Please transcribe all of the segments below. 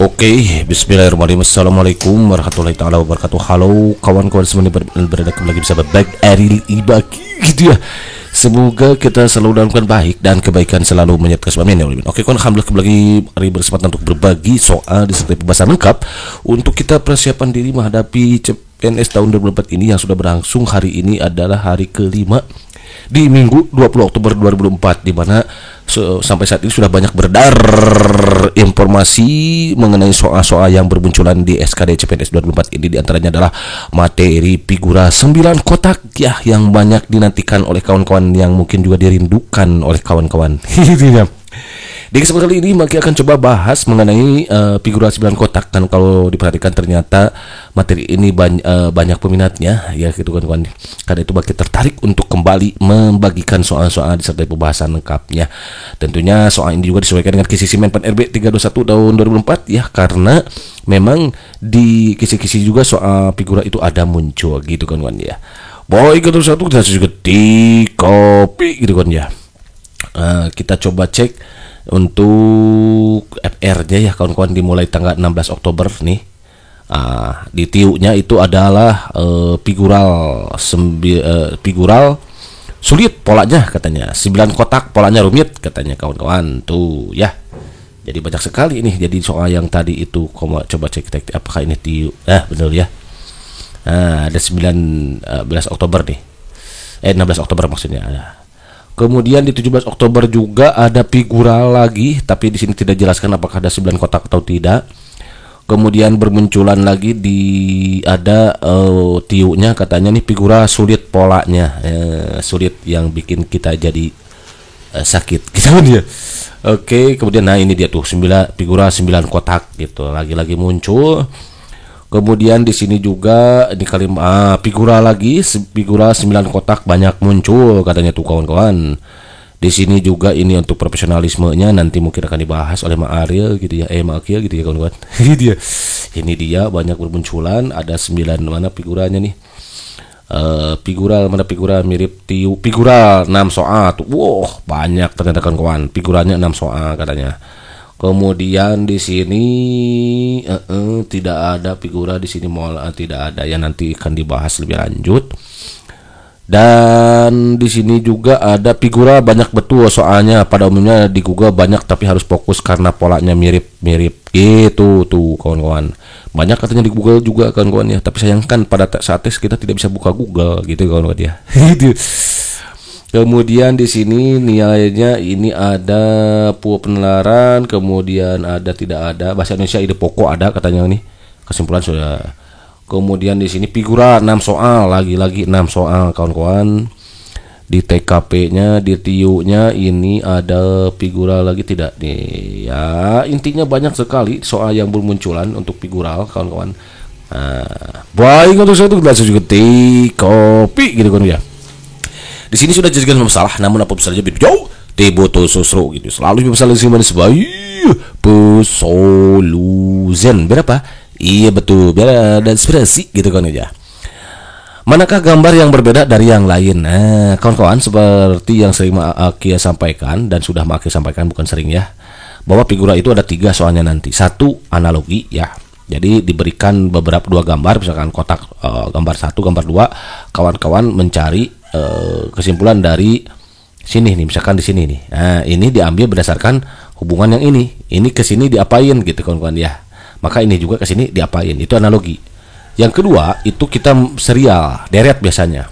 Oke, bismillahirrahmanirrahim. Assalamualaikum warahmatullahi taala wabarakatuh. Halo kawan-kawan semuanya, berada kembali bersama Baik Aril Ibaki gitu ya. Semoga kita selalu dalam keadaan baik dan kebaikan selalu menyertai semua. Amin. Oke, kawan, alhamdulillah kembali hari berkesempatan untuk berbagi soal disertai pembahasan lengkap untuk kita persiapan diri menghadapi CPNS tahun 2024 ini yang sudah berlangsung. Hari ini adalah hari kelima di Minggu 20 Oktober 2024, di mana sampai saat ini sudah banyak beredar informasi mengenai soal-soal yang bermunculan di SKD CPNS 2024 ini. Di antaranya adalah materi figura 9 kotak ya, yang banyak dinantikan oleh kawan-kawan, yang mungkin juga dirindukan oleh kawan-kawan. Di kesempatan kali ini Maki akan coba bahas mengenai figura 9 kotak. Dan kalau diperhatikan ternyata materi ini banyak peminatnya ya gitu kan. Karena itu Maki tertarik untuk kembali membagikan soal-soal disertai pembahasan lengkapnya. Tentunya soal ini juga disesuaikan dengan kisi Menpan RB 321 tahun 2004 ya, karena memang di kisi-kisi juga soal figura itu ada muncul gitu kan ya. Boy ke satu kita juga di copy gitu kan ya. Kita coba cek untuk FR-nya ya kawan-kawan, dimulai tanggal 16 Oktober nih. Di TIU-nya itu adalah figural sulit polanya katanya, 9 kotak polanya rumit katanya kawan-kawan tuh ya. Jadi banyak sekali ini. Jadi soal yang tadi itu coba cek apakah ini TIU. Benar ya. Ada 19 Oktober nih. 16 Oktober maksudnya ada. Kemudian di 17 Oktober juga ada figura lagi, tapi di sini tidak jelaskan apakah ada 9 kotak atau tidak. Kemudian bermunculan lagi ada TIU-nya katanya nih figura sulit polanya, sulit yang bikin kita jadi sakit gitu dia. Oke, kemudian ini dia tuh figura 9 kotak gitu, lagi-lagi muncul. Kemudian di sini juga di figura 9 kotak banyak muncul katanya tuh kawan-kawan. Di sini juga ini untuk profesionalismenya nanti mungkin akan dibahas oleh Mak Ariel gitu ya, Mak Akia gitu ya kawan-kawan. Ini dia banyak bermunculan, ada 9 mana figuranya nih. Figura mirip TIU, figura 6 soal tuh. Wow, banyak ternyata kawan-kawan. Figuranya 6 soal katanya. Kemudian di sini tidak ada figura di sini, tidak ada ya, nanti akan dibahas lebih lanjut. Dan di sini juga ada figura banyak betul, soalnya pada umumnya di Google banyak tapi harus fokus karena polanya mirip-mirip gitu tuh kawan-kawan. Banyak katanya di Google juga kawan-kawan ya, tapi sayangkan pada saat tes kita tidak bisa buka Google gitu kawan-kawan ya. Kemudian di sini nilainya ini ada penelaran, kemudian ada tidak ada bahasa Indonesia, ide pokok ada katanya nih. Kesimpulan sudah. Kemudian di sini figura 6 soal, lagi-lagi 6 soal kawan-kawan. Di TKP-nya, di TIU-nya ini ada figura lagi tidak nih. Ya, intinya banyak sekali soal yang bermunculan untuk figural kawan-kawan. Baik, untuk saya itu juga kopi gitu kan ya. Di sini sudah jelaskan masalah, namun apa saja video Teboto Sosro gitu. Selalu masalah sih mana sebaik pesoluzen berapa? Iya betul, biar ada inspirasi gitu kan aja. Manakah gambar yang berbeda dari yang lain? Nah, kawan-kawan, seperti yang sering Akia sampaikan dan sudah Akia sampaikan, bukan sering ya, bahwa figura itu ada 3 soalnya nanti. 1 analogi ya. Jadi diberikan beberapa 2 gambar, misalkan kotak gambar 1, gambar 2, kawan-kawan mencari kesimpulan dari sini nih, misalkan di sini nih. Nah, ini diambil berdasarkan hubungan yang ini ke sini diapain gitu kawan-kawan ya. Maka ini juga ke sini diapain. Itu analogi. Yang kedua, itu kita serial, deret biasanya.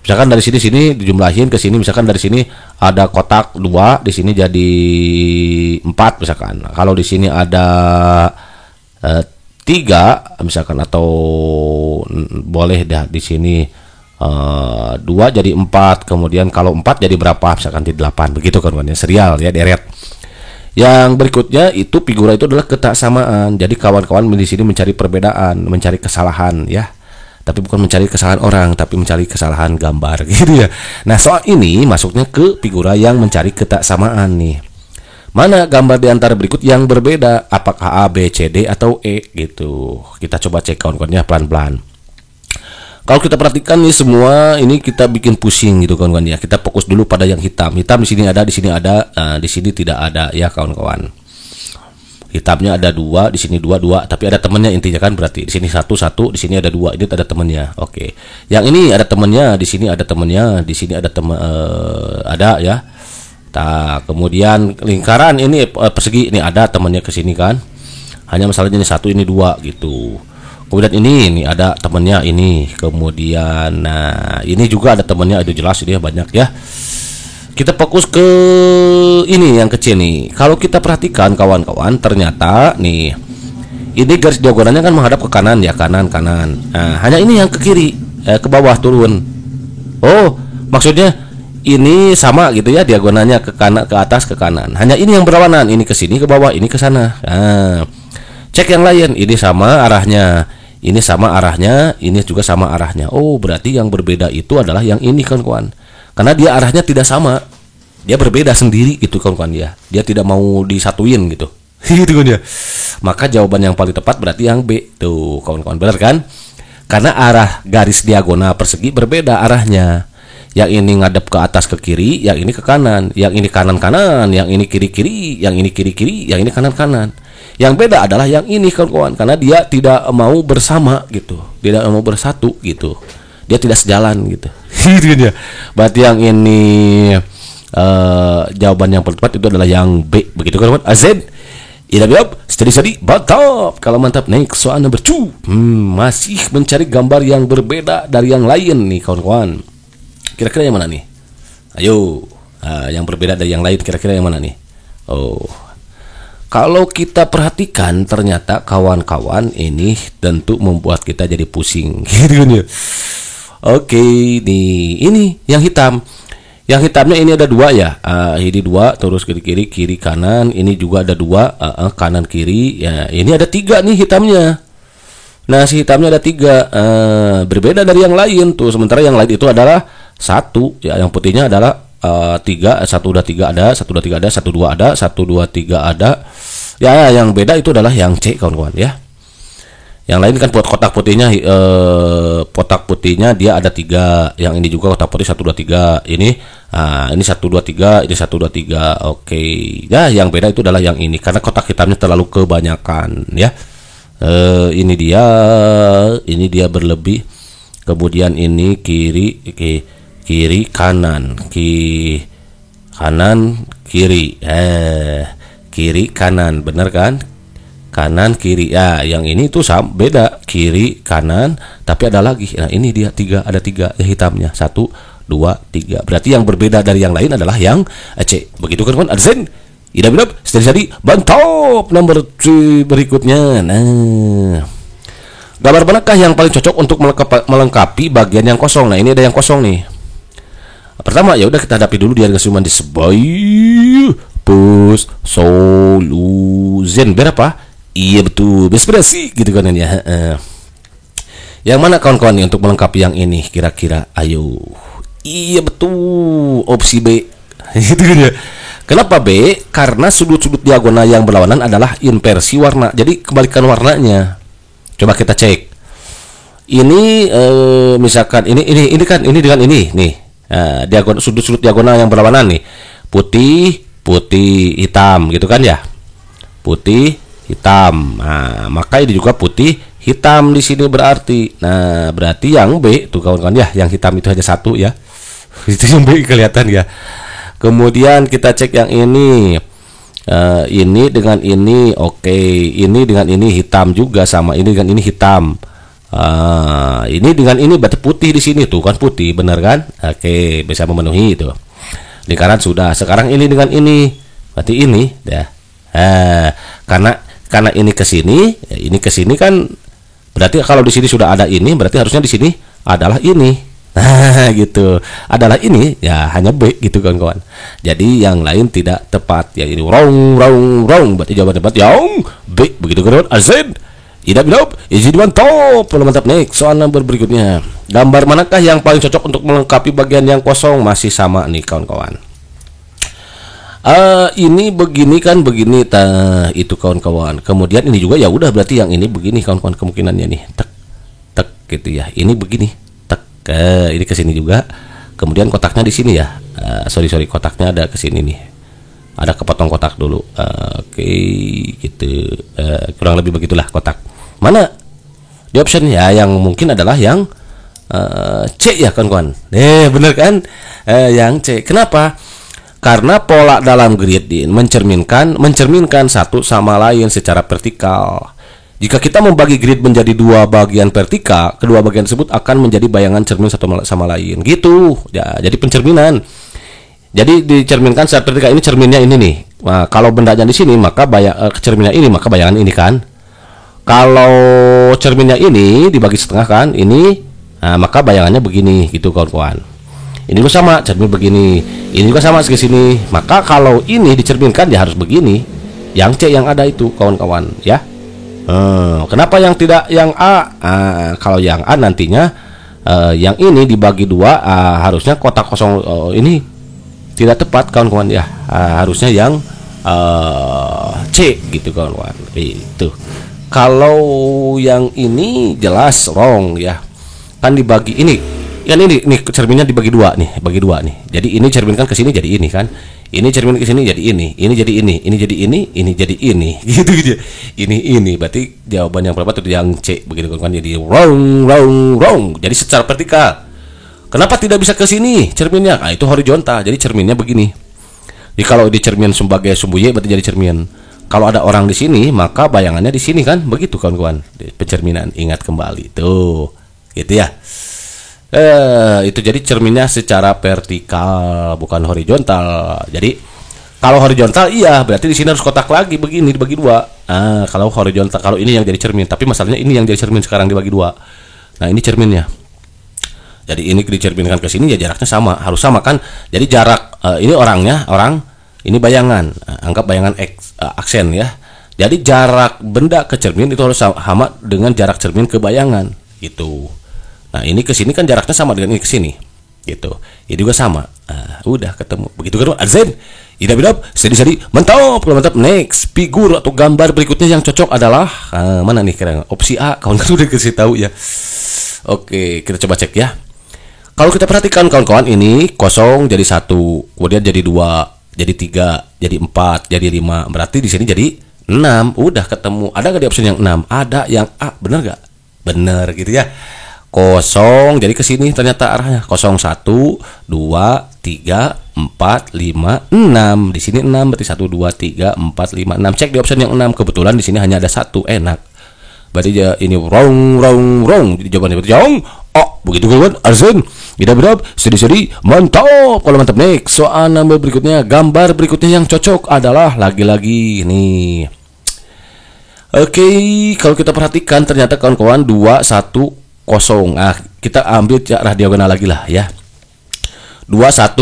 Misalkan dari sini dijumlahin ke sini, misalkan dari sini ada kotak 2, di sini jadi 4 misalkan. Kalau di sini ada 3 misalkan, atau boleh dah di sini 2 jadi 4, kemudian kalau 4 jadi berapa, misalkan di 8 begitu kan, serial ya, deret. Yang berikutnya itu figura itu adalah ketaksamaan. Jadi kawan-kawan di sini mencari perbedaan, mencari kesalahan ya. Tapi bukan mencari kesalahan orang, tapi mencari kesalahan gambar gitu ya. Nah, soal ini masuknya ke figura yang mencari ketaksamaan nih. Mana gambar di antara berikut yang berbeda? Apakah A, B, C, D atau E gitu. Kita coba cek kawan-kawannya pelan-pelan. Kalau kita perhatikan nih semua ini kita bikin pusing gitu kawan-kawan ya. Kita fokus dulu pada yang hitam. Hitam di sini ada, di sini ada, di sini tidak ada ya kawan-kawan. Hitamnya ada dua, di sini dua dua, tapi ada temennya intinya kan, berarti di sini satu satu, di sini ada dua, ini ada temennya. Oke, yang ini ada temennya, di sini ada temennya, di sini ada temen ada ya. Nah, kemudian lingkaran ini persegi ini ada temennya ke sini kan. Hanya masalahnya ini satu, ini dua gitu. Kemudian ini ada temennya ini. Kemudian nah ini juga ada temennya, itu jelas ini banyak ya. Kita fokus ke ini yang kecil nih. Kalau kita perhatikan kawan-kawan, ternyata nih ini garis diagonalnya kan menghadap ke kanan ya, kanan. Nah, hanya ini yang ke kiri, ke bawah turun. Oh, maksudnya ini sama gitu ya, diagonalnya ke kanan, ke atas, ke kanan. Hanya ini yang berlawanan, ini ke sini ke bawah, ini ke sana. Nah, cek yang lain, ini sama arahnya, ini sama arahnya, ini juga sama arahnya. Oh, berarti yang berbeda itu adalah yang ini kawan-kawan. Karena dia arahnya tidak sama, dia berbeda sendiri gitu kawan-kawan ya. Dia tidak mau disatuin gitu. Gitu kan ya. Maka jawaban yang paling tepat berarti yang B tuh kawan-kawan, benar kan? Karena arah garis diagonal persegi berbeda arahnya. Yang ini ngadep ke atas ke kiri, yang ini ke kanan, yang ini kanan-kanan, yang ini kiri-kiri, yang ini kiri-kiri, yang ini kanan-kanan. Yang beda adalah yang ini kawan-kawan, karena dia tidak mau bersama gitu, tidak mau bersatu gitu. Dia tidak sejalan gitu. Gitu ya. Berarti yang ini jawaban yang paling tepat itu adalah yang B. Begitu kan, Azen? Ida biop, steady, mantap. Kalau mantap, next soal number 2. Masih mencari gambar yang berbeda dari yang lain nih kawan-kawan. Kira-kira yang mana nih? Ayo, yang berbeda dari yang lain kira-kira yang mana nih? Oh, kalau kita perhatikan ternyata kawan-kawan ini tentu membuat kita jadi pusing. Gitu kan ya. Oke, nih ini yang hitam. Yang hitamnya ini ada dua ya. Ini dua, terus kiri kanan. Ini juga ada dua, kanan kiri. Ya, ini ada tiga nih hitamnya. Nah, si hitamnya ada tiga, berbeda dari yang lain tuh. Sementara yang lain itu adalah satu. Ya, yang putihnya adalah tiga. Satu dua tiga ada, satu dua tiga ada, satu dua ada, satu dua tiga ada. Ya, yang beda itu adalah yang C kawan-kawan ya. Yang lain kan buat kotak putihnya dia ada tiga. Yang ini juga kotak putih 1 2 3. Ini 1 2 3, ini 1 2 3. Oke. Ya, yang beda itu adalah yang ini karena kotak hitamnya terlalu kebanyakan ya. Ini dia berlebih. Kemudian ini kiri kanan, kiri. Kiri kanan, benar kan? Kanan kiri ya, yang ini tuh sama beda kiri kanan tapi ada lagi. Nah ini dia ada tiga ya, hitamnya 1 2 3. Berarti yang berbeda dari yang lain adalah yang C. Begitu kan Adsen? Ida bilang jadi mantap. Nomor 3 berikutnya. Nah, gambar manakah yang paling cocok untuk melengkapi bagian yang kosong? Nah ini ada yang kosong nih. Pertama ya udah kita hadapi dulu dia cuma di sebaik pus soluzen berapa? Iya betul, inspirasi gitu kan ya. Yang mana kawan-kawan nih untuk melengkapi yang ini kira-kira? Ayo. Iya betul, opsi B. Gitu kan ya. Kenapa B? Karena sudut-sudut diagonal yang berlawanan adalah inversi warna. Jadi kebalikan warnanya. Coba kita cek. Ini misalkan ini kan ini dengan ini nih. Diagonal sudut-sudut diagonal yang berlawanan nih. Putih, hitam gitu kan ya. Putih, hitam. Nah, maka ini juga putih hitam di sini berarti. Nah, berarti yang B tuh kawan-kawan ya, yang hitam itu hanya satu ya. Itu yang B kelihatan ya. Kemudian kita cek yang ini. Ini dengan ini oke. Ini dengan ini hitam juga sama. Ini dengan ini hitam. Ini dengan ini berarti putih di sini tuh kan putih, benar kan? Oke, bisa memenuhi itu. Lingkaran sudah. Sekarang ini dengan ini. Berarti ini ya. Karena ini ke sini, ya ini ke sini kan berarti kalau di sini sudah ada ini, berarti harusnya di sini adalah ini. Nah, gitu. Adalah ini, ya hanya B gitu kawan-kawan. Jadi yang lain tidak tepat. Ya ini wrong. Berarti jawaban tepat yang B. Begitu kawan-kawan. Azin. Tidak bilang, izin mantap. Mantap nih. Soal nomor berikutnya. Gambar manakah yang paling cocok untuk melengkapi bagian yang kosong? Masih sama nih kawan-kawan. Ini begini kan begini itu kawan-kawan. Kemudian ini juga ya udah berarti yang ini begini kawan-kawan kemungkinannya nih. Tek gitu ya. Ini begini. Tek. Ini ke sini juga. Kemudian kotaknya di sini ya. Sorry kotaknya ada ke sini nih. ada kepotong kotak dulu. Oke, gitu. Kurang lebih begitulah kotak. Mana di option ya yang mungkin adalah yang C ya kawan-kawan. Bener kan? Yang C. Kenapa? Karena pola dalam grid mencerminkan satu sama lain secara vertikal. Jika kita membagi grid menjadi dua bagian vertikal, kedua bagian tersebut akan menjadi bayangan cermin satu sama lain. Gitu. Ya, jadi pencerminan. Jadi dicerminkan secara vertikal, ini cerminnya ini nih. Nah, kalau bendanya di sini maka cerminnya ini, maka bayangan ini kan. Kalau cerminnya ini dibagi setengah kan, ini, nah, maka bayangannya begini gitu kawan-kawan. Ini juga sama, cermin begini. Ini juga sama ke sini. Maka kalau ini dicerminkan ya harus begini. Yang C yang ada itu kawan-kawan ya. Kenapa yang tidak yang A? Kalau yang A nantinya yang ini dibagi dua, harusnya kotak kosong ini tidak tepat kawan-kawan ya. Harusnya yang C gitu kawan-kawan. Itu. Kalau yang ini jelas wrong ya. Kan dibagi ini. Kan ini cerminnya dibagi dua nih, bagi dua nih. Jadi ini cerminkan ke sini jadi ini kan. Ini cermin ke sini jadi ini jadi ini jadi ini jadi ini. Gitu gitu. Ini berarti jawaban yang berapa tuh yang C begitu kan. Jadi wrong. Jadi secara vertikal. Kenapa tidak bisa ke sini cerminnya? Itu horizontal. Jadi cerminnya begini. Jadi kalau di cermin sebagai sumbu Y berarti jadi cermin. Kalau ada orang di sini, maka bayangannya di sini kan. Begitu kawan-kawan. Pencerminan, ingat kembali tuh. Gitu ya. Itu jadi cerminnya secara vertikal bukan horizontal. Jadi kalau horizontal iya berarti di sini harus kotak lagi begini dibagi dua. Kalau horizontal, kalau ini yang jadi cermin, tapi masalahnya ini yang jadi cermin sekarang dibagi dua. Nah ini cerminnya. Jadi ini dicerminkan ke sini ya jaraknya sama, harus sama kan. Jadi jarak ini orang, ini bayangan. Anggap bayangan aksen ya. Jadi jarak benda ke cermin itu harus sama dengan jarak cermin ke bayangan gitu. Nah ini ke sini kan jaraknya sama dengan ini ke sini, gitu. Ini juga sama. Udah ketemu. Begitu kan? Arzen. Idap, sedi, mantap. Next, figur atau gambar berikutnya yang cocok adalah mana nih kira opsi A. Kawan-kawan udah kasih tahu ya. Oke, kita coba cek ya. Kalau kita perhatikan kawan-kawan ini kosong jadi 1, kemudian jadi 2, jadi 3, jadi 4, jadi 5. Berarti di sini jadi 6. Udah ketemu. Ada nggak di opsi yang 6? Ada yang A. Bener nggak? Bener gitu ya. Kosong jadi ke sini ternyata arahnya 0 1 2 3 4 5 6. Di sini 6 berarti 1 2 3 4 5 6. Cek di option yang 6. Kebetulan di sini hanya ada 1. Enak. Berarti ini wrong. Jadi jawabannya berarti wrong. Oh, begitu kan? Arzen. Idap, sedi, mantap. Kalau mantap next. Soal nomor berikutnya, gambar berikutnya yang cocok adalah lagi-lagi nih. Oke, kalau kita perhatikan ternyata kawan-kawan 2 1 0. Kita ambil arah diagonal lagi lah ya. 2 1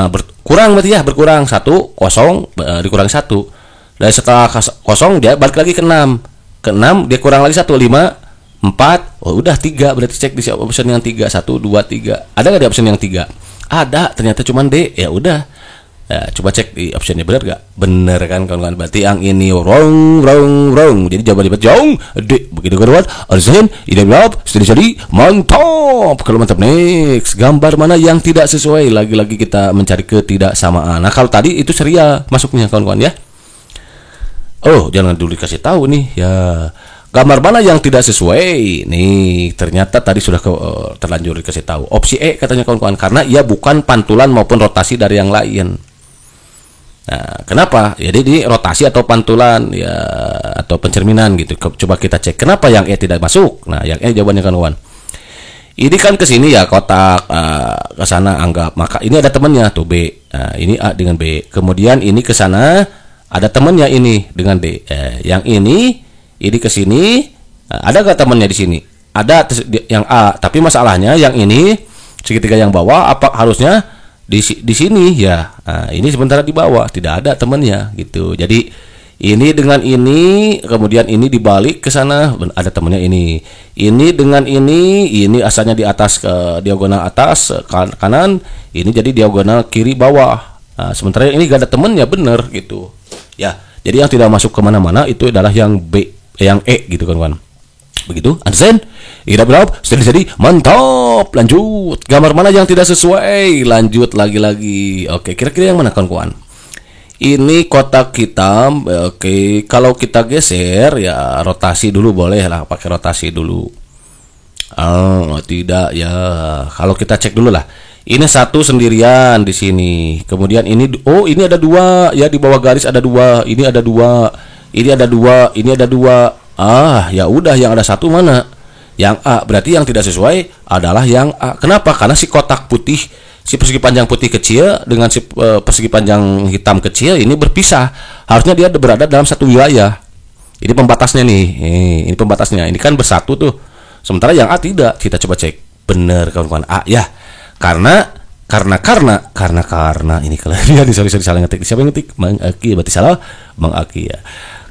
berkurang berarti ya, berkurang 1 0 dikurangi 1. Dan setelah 0 dia balik lagi ke 6. Ke 6 dia kurang lagi 1 5 4. Oh udah 3 berarti cek di option yang 3 1 2 3. Ada enggak di option yang 3? Ada, ternyata cuma D. Ya udah. Ya, coba cek di optionnya benar gak? Bener kan kawan-kawan. Berarti yang ini wrong. Jadi jawabannya jauh D. Begitu kawan. Arzen, idap, jadi mantap. Kalau mantap next, gambar mana yang tidak sesuai? Lagi-lagi kita mencari ketidaksamaan. Nah kalau tadi itu ceria masuknya kawan-kawan ya. Oh jangan dulu dikasih tahu nih ya. Gambar mana yang tidak sesuai? Nih ternyata tadi sudah terlanjur dikasih tahu. Opsi E katanya kawan-kawan, karena ia bukan pantulan maupun rotasi dari yang lain. Nah, kenapa? Jadi ini rotasi atau pantulan ya atau pencerminan gitu. Coba kita cek kenapa yang E tidak masuk. Nah, yang E jawabannya kawan-kawan. Ini kan ke sini ya kotak ke sana anggap. Maka ini ada temannya tuh B. Nah, ini A dengan B. Kemudian ini ke sana ada temannya ini dengan D. Yang ini ke sini ada enggak temannya di sini? Ada yang A, tapi masalahnya yang ini segitiga yang bawah apa harusnya di sini ya. Nah, ini sementara di bawah tidak ada temannya gitu. Jadi ini dengan ini, kemudian ini dibalik ke sana ada temannya ini. Ini dengan ini asalnya di atas ke diagonal atas kanan, ini jadi diagonal kiri bawah. Nah, sementara ini gak ada temannya bener gitu. Ya, jadi yang tidak masuk kemana-mana itu adalah yang B, yang E gitu kan. Begitu, understand? Idap, jadi mantap. Lanjut, gambar mana yang tidak sesuai? Lanjut lagi. Oke, kira-kira yang mana kawan-kawan? Ini kotak hitam. Oke, kalau kita geser ya rotasi dulu boleh lah, pakai rotasi dulu. Oh, tidak ya. Kalau kita cek dulu lah. Ini satu sendirian di sini. Kemudian ini ini ada dua ya, di bawah garis ada dua. Ini ada dua. Ini ada dua. Ini ada dua. Ya udah, yang ada satu mana? Yang A. Berarti yang tidak sesuai adalah yang A. Kenapa? Karena si kotak putih, si persegi panjang putih kecil dengan si persegi panjang hitam kecil ini berpisah. Harusnya dia berada dalam satu wilayah. Ini pembatasnya nih. Ini pembatasnya. Ini kan bersatu tuh. Sementara yang A tidak. Kita coba cek. Benar kawan-kawan, A ya. Karena ini kelebihan. Sorry salah ngetik. Siapa yang ngetik? Mang Aki. Berarti salah Mang Aki ya.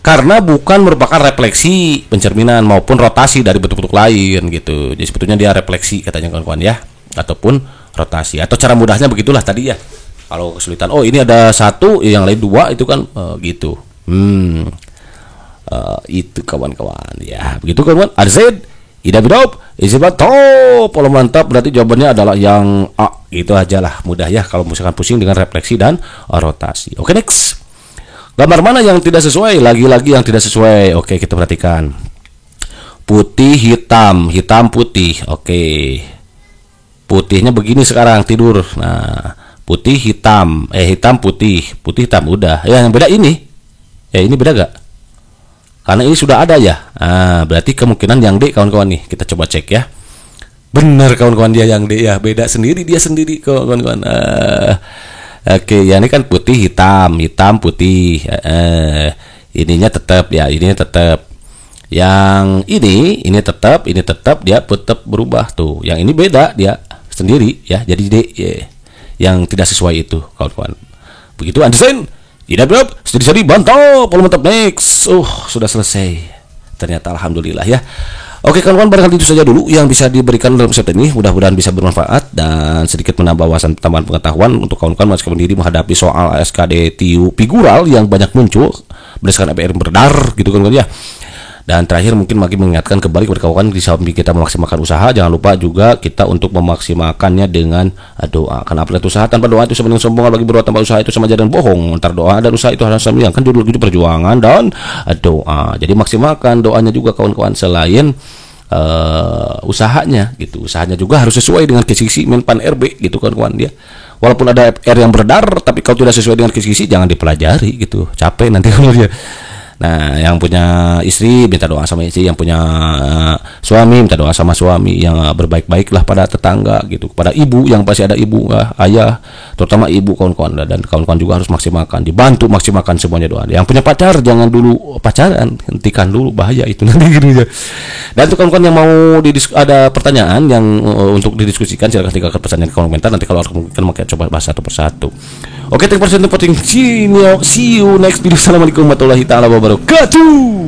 Karena bukan merupakan refleksi pencerminan maupun rotasi dari bentuk-bentuk lain gitu. Jadi sebetulnya dia refleksi katanya kawan-kawan ya, ataupun rotasi. Atau cara mudahnya begitulah tadi ya. Kalau kesulitan, ini ada satu, yang lain dua, itu kan gitu. Itu kawan-kawan ya. Begitu kawan-kawan. Arzed, Ida Bidop, Isibato, Polo mantap. Berarti jawabannya adalah yang A. Itu aja lah, mudah ya kalau misalkan pusing dengan refleksi dan rotasi. Oke, next. Gambar mana yang tidak sesuai? Lagi-lagi yang tidak sesuai. Oke, kita perhatikan. Putih, hitam, hitam, putih. Oke. Putihnya begini sekarang tidur. Nah, putih, hitam. Hitam, putih. Putih, hitam. Udah. Ya, yang beda ini. Ini beda gak? Karena ini sudah ada ya. Berarti kemungkinan yang D kawan-kawan nih. Kita coba cek ya. Benar kawan-kawan, dia yang D ya. Beda sendiri, dia sendiri kawan-kawan. Oke, ya ini kan putih, hitam, hitam, putih. Ininya tetap ya, ininya tetap. Yang ini tetap, dia tetap berubah tuh. Yang ini beda, dia sendiri ya. Jadi D ya. Yang tidak sesuai itu, kawan-kawan. Begitu understand? Tidak berapa, sedih-sedih bantau, pola mantap next. Sudah selesai. Ternyata alhamdulillah ya. Oke kawan-kawan, barangkali itu saja dulu yang bisa diberikan dalam episode ini. Mudah-mudahan bisa bermanfaat dan sedikit menambah wawasan tambahan pengetahuan untuk kawan-kawan masih sendiri menghadapi soal ASKD TIU figural yang banyak muncul berdasarkan MPR berdar gitu kan ya. Dan terakhir mungkin lagi mengingatkan kembali kepada kawan-kawan, di samping kita memaksimalkan usaha, jangan lupa juga kita untuk memaksimalkannya dengan doa. Karena apabila usaha tanpa doa itu sebenarnya sombong, bagi berdoa tanpa usaha itu sama aja dan bohong. Ntar doa dan usaha itu harus sama, kan dulu gitu perjuangan dan doa. Jadi maksimalkan doanya juga kawan-kawan, selain usahanya gitu. Usahanya juga harus sesuai dengan kisi-kisi Menpan RB gitu kawan-kawan dia. Walaupun ada FR yang beredar, tapi kalau tidak sesuai dengan kisi-kisi jangan dipelajari gitu. Capek nanti kalau dia. Nah, yang punya istri minta doa sama istri, yang punya suami minta doa sama suami, yang berbaik-baiklah pada tetangga gitu, kepada ibu yang pasti ada ibu, ayah, terutama ibu kawan-kawan, dan kawan-kawan juga harus maksimalkan, dibantu maksimalkan semuanya doa. Yang punya pacar jangan dulu pacaran, hentikan dulu, bahaya itu nanti gitu ya. Dan untuk kawan-kawan yang mau ada pertanyaan yang untuk didiskusikan, silakan tinggalkan pesannya di kolom komentar. Nanti kalau mungkin coba bahas satu persatu. Oke, thank you for watching. See you next video. Assalamualaikum warahmatullahi wabarakatuh.